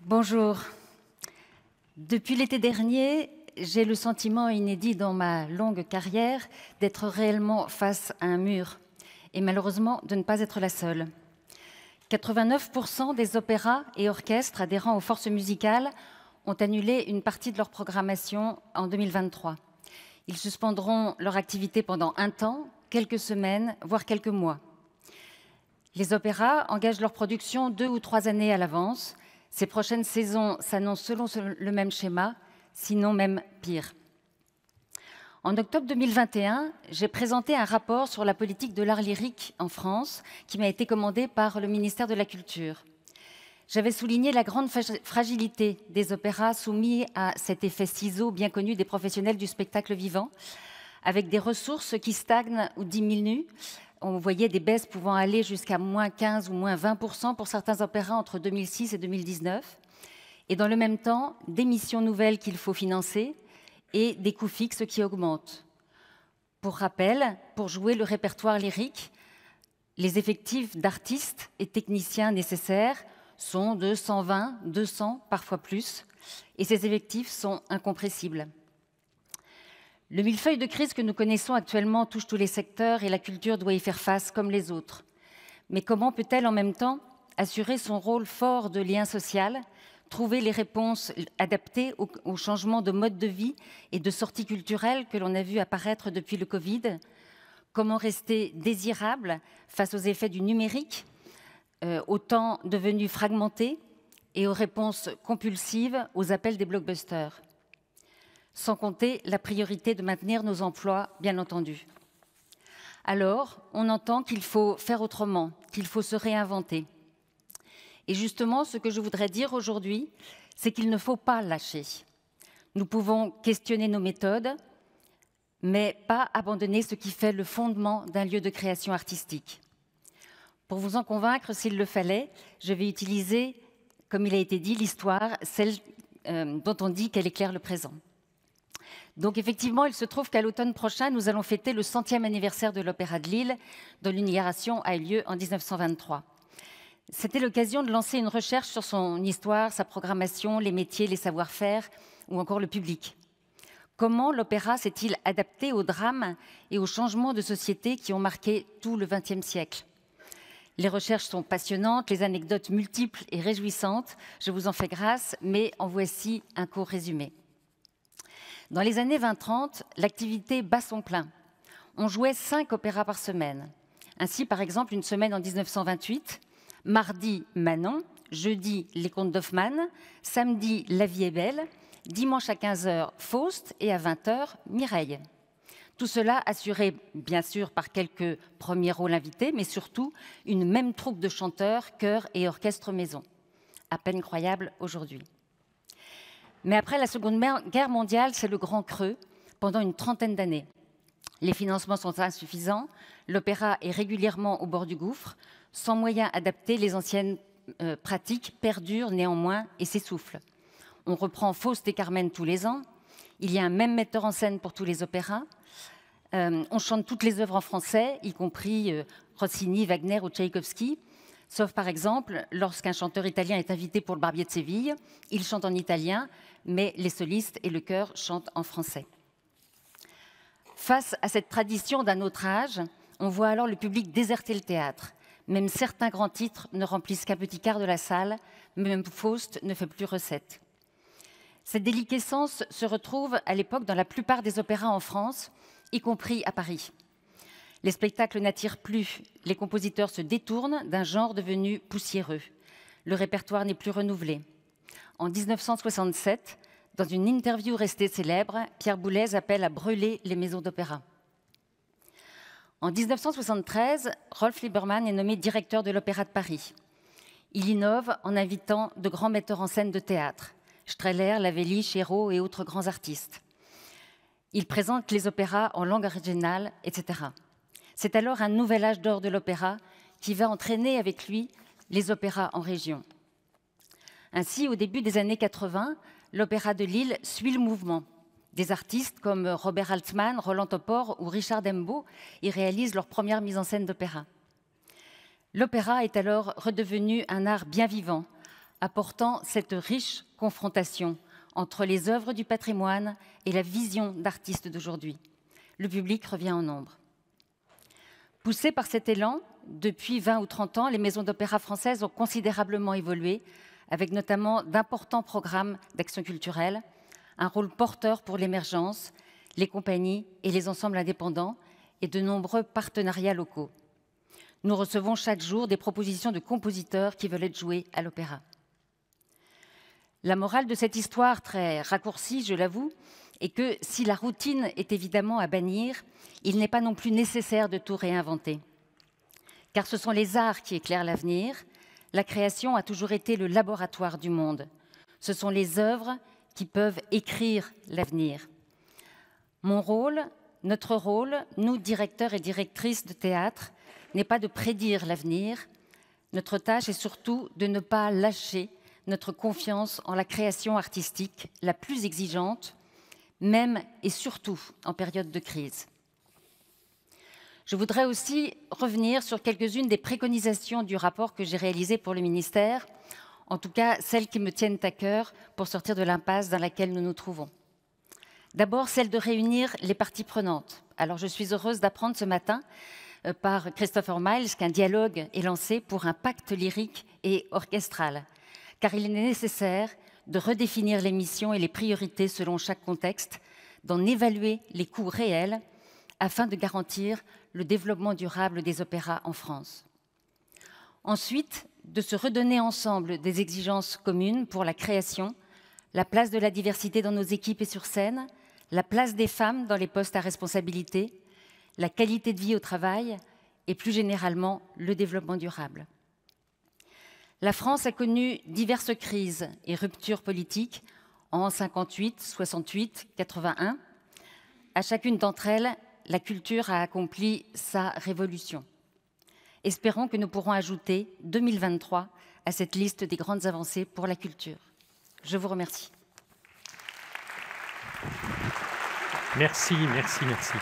Bonjour. Depuis l'été dernier, j'ai le sentiment inédit dans ma longue carrière d'être réellement face à un mur et malheureusement de ne pas être la seule. 89% des opéras et orchestres adhérant aux forces musicales ont annulé une partie de leur programmation en 2023. Ils suspendront leur activité pendant un temps, quelques semaines, voire quelques mois. Les opéras engagent leur production 2 ou 3 années à l'avance. Ces prochaines saisons s'annoncent selon le même schéma, sinon même pire. En octobre 2021, j'ai présenté un rapport sur la politique de l'art lyrique en France qui m'a été commandé par le ministère de la Culture. J'avais souligné la grande fragilité des opéras soumis à cet effet ciseau bien connu des professionnels du spectacle vivant, avec des ressources qui stagnent ou diminuent. On voyait des baisses pouvant aller jusqu'à moins 15 ou moins 20% pour certains opéras entre 2006 et 2019. Et dans le même temps, des missions nouvelles qu'il faut financer et des coûts fixes qui augmentent. Pour rappel, pour jouer le répertoire lyrique, les effectifs d'artistes et techniciens nécessaires sont de 120, 200, parfois plus, et ces effectifs sont incompressibles. Le millefeuille de crise que nous connaissons actuellement touche tous les secteurs et la culture doit y faire face comme les autres. Mais comment peut-elle en même temps assurer son rôle fort de lien social, trouver les réponses adaptées au changement de mode de vie et de sortie culturelle que l'on a vu apparaître depuis le Covid? Comment rester désirable face aux effets du numérique, au temps devenu fragmenté et aux réponses compulsives aux appels des blockbusters? Sans compter la priorité de maintenir nos emplois, bien entendu. Alors, on entend qu'il faut faire autrement, qu'il faut se réinventer. Et justement, ce que je voudrais dire aujourd'hui, c'est qu'il ne faut pas lâcher. Nous pouvons questionner nos méthodes, mais pas abandonner ce qui fait le fondement d'un lieu de création artistique. Pour vous en convaincre, s'il le fallait, je vais utiliser, comme il a été dit, l'histoire, celle dont on dit qu'elle éclaire le présent. Donc effectivement, il se trouve qu'à l'automne prochain, nous allons fêter le 100e anniversaire de l'Opéra de Lille, dont l'inauguration a eu lieu en 1923. C'était l'occasion de lancer une recherche sur son histoire, sa programmation, les métiers, les savoir-faire ou encore le public. Comment l'opéra s'est-il adapté aux drames et aux changements de société qui ont marqué tout le XXe siècle? Les recherches sont passionnantes, les anecdotes multiples et réjouissantes. Je vous en fais grâce, mais en voici un court résumé. Dans les années 20-30, l'activité bat son plein. On jouait 5 opéras par semaine. Ainsi, par exemple, une semaine en 1928, mardi, Manon, jeudi, Les Contes d'Hoffmann, samedi, La vie est belle, dimanche à 15h, Faust et à 20h, Mireille. Tout cela assuré, bien sûr, par quelques premiers rôles invités, mais surtout une même troupe de chanteurs, chœurs et orchestres maison. À peine croyable aujourd'hui. Mais après la Seconde Guerre mondiale, c'est le grand creux pendant une trentaine d'années. Les financements sont insuffisants, l'opéra est régulièrement au bord du gouffre, sans moyens adaptés, les anciennes pratiques perdurent néanmoins et s'essoufflent. On reprend Faust et Carmen tous les ans, il y a un même metteur en scène pour tous les opéras, on chante toutes les œuvres en français, y compris Rossini, Wagner ou Tchaïkovski, sauf par exemple lorsqu'un chanteur italien est invité pour le Barbier de Séville, il chante en italien, mais les solistes et le chœur chantent en français. Face à cette tradition d'un autre âge, on voit alors le public déserter le théâtre. Même certains grands titres ne remplissent qu'un petit quart de la salle, même Faust ne fait plus recette. Cette déliquescence se retrouve à l'époque dans la plupart des opéras en France, y compris à Paris. Les spectacles n'attirent plus, les compositeurs se détournent d'un genre devenu poussiéreux. Le répertoire n'est plus renouvelé. En 1967, dans une interview restée célèbre, Pierre Boulez appelle à brûler les maisons d'opéra. En 1973, Rolf Liebermann est nommé directeur de l'Opéra de Paris. Il innove en invitant de grands metteurs en scène de théâtre, Strehler, Lavelli, Chéreau et autres grands artistes. Il présente les opéras en langue originale, etc. C'est alors un nouvel âge d'or de l'opéra qui va entraîner avec lui les opéras en région. Ainsi, au début des années 80, l'Opéra de Lille suit le mouvement. Des artistes comme Robert Altman, Roland Topor ou Richard Dembo y réalisent leur première mise en scène d'opéra. L'opéra est alors redevenu un art bien vivant, apportant cette riche confrontation entre les œuvres du patrimoine et la vision d'artistes d'aujourd'hui. Le public revient en nombre. Poussées par cet élan, depuis 20 ou 30 ans, les maisons d'opéra françaises ont considérablement évolué, avec notamment d'importants programmes d'action culturelle, un rôle porteur pour l'émergence, les compagnies et les ensembles indépendants et de nombreux partenariats locaux. Nous recevons chaque jour des propositions de compositeurs qui veulent être joués à l'opéra. La morale de cette histoire, très raccourcie, je l'avoue, est que si la routine est évidemment à bannir, il n'est pas non plus nécessaire de tout réinventer. Car ce sont les arts qui éclairent l'avenir. La création a toujours été le laboratoire du monde. Ce sont les œuvres qui peuvent écrire l'avenir. Mon rôle, notre rôle, nous, directeurs et directrices de théâtre, n'est pas de prédire l'avenir. Notre tâche est surtout de ne pas lâcher notre confiance en la création artistique la plus exigeante, même et surtout en période de crise. Je voudrais aussi revenir sur quelques-unes des préconisations du rapport que j'ai réalisé pour le ministère, en tout cas celles qui me tiennent à cœur pour sortir de l'impasse dans laquelle nous nous trouvons. D'abord, celle de réunir les parties prenantes. Alors, je suis heureuse d'apprendre ce matin par Christopher Miles qu'un dialogue est lancé pour un pacte lyrique et orchestral, car il est nécessaire de redéfinir les missions et les priorités selon chaque contexte, d'en évaluer les coûts réels afin de garantir le développement durable des opéras en France. Ensuite, de se redonner ensemble des exigences communes pour la création, la place de la diversité dans nos équipes et sur scène, la place des femmes dans les postes à responsabilité, la qualité de vie au travail et plus généralement le développement durable. La France a connu diverses crises et ruptures politiques en 58, 68, 81. À chacune d'entre elles, la culture a accompli sa révolution. Espérons que nous pourrons ajouter 2023 à cette liste des grandes avancées pour la culture. Je vous remercie. Merci, merci, merci.